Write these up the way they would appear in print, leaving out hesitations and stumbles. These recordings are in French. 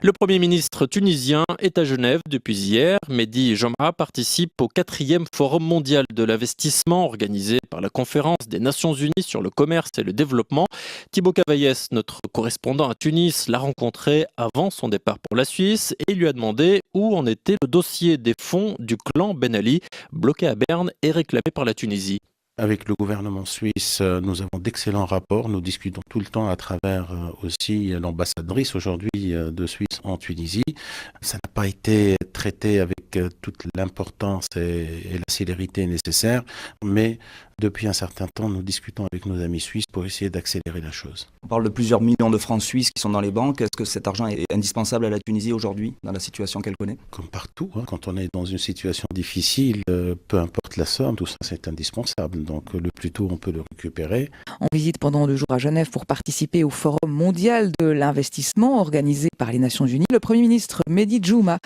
Le Premier ministre tunisien est à Genève depuis hier. Mehdi Jomra participe au 4e Forum mondial de l'investissement organisé par la Conférence des Nations Unies sur le commerce et le développement. Thibaut Cavaillès, notre correspondant à Tunis, l'a rencontré avant son départ pour la Suisse et lui a demandé où en était le dossier des fonds du clan Ben Ali, bloqué à Berne et réclamé par la Tunisie. Avec le gouvernement suisse, nous avons d'excellents rapports. Nous discutons tout le temps à travers aussi l'ambassadrice aujourd'hui de Suisse en Tunisie. Ça n'a pas été traité avec toute l'importance et la célérité nécessaire, mais depuis un certain temps, nous discutons avec nos amis suisses pour essayer d'accélérer la chose. On parle de plusieurs millions de francs suisses qui sont dans les banques. Est-ce que cet argent est indispensable à la Tunisie aujourd'hui, dans la situation qu'elle connaît? Comme partout, quand on est dans une situation difficile, peu importe la somme, tout ça c'est indispensable. Donc le plus tôt on peut le récupérer. En visite pendant 2 jours à Genève pour participer au Forum mondial de l'investissement organisé par les Nations Unies, le Premier ministre Mehdi Djouma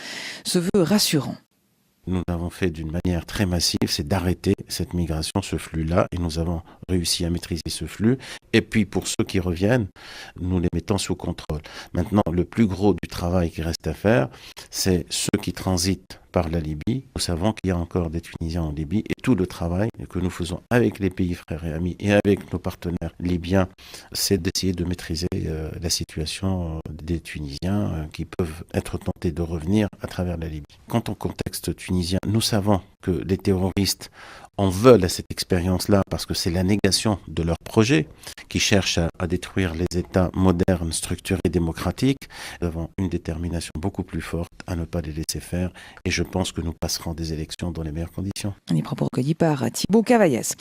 se veut rassurant. Nous l'avons fait d'une manière très massive, c'est d'arrêter cette migration, ce flux-là, et nous avons réussi à maîtriser ce flux. Et puis pour ceux qui reviennent, nous les mettons sous contrôle. Maintenant, le plus gros du travail qui reste à faire, c'est ceux qui transitent par la Libye. Nous savons qu'il y a encore des Tunisiens en Libye et tout le travail que nous faisons avec les pays frères et amis et avec nos partenaires libyens, c'est d'essayer de maîtriser la situation des Tunisiens qui peuvent être tentés de revenir à travers la Libye. Quant au contexte tunisien, nous savons que les terroristes en veulent à cette expérience-là parce que c'est la négation de leur projet qui cherche à détruire les États modernes, structurés, démocratiques. Nous avons une détermination beaucoup plus forte à ne pas les laisser faire et je pense que nous passerons des élections dans les meilleures conditions. Les propos recueillis par Thibaut Cavaillès.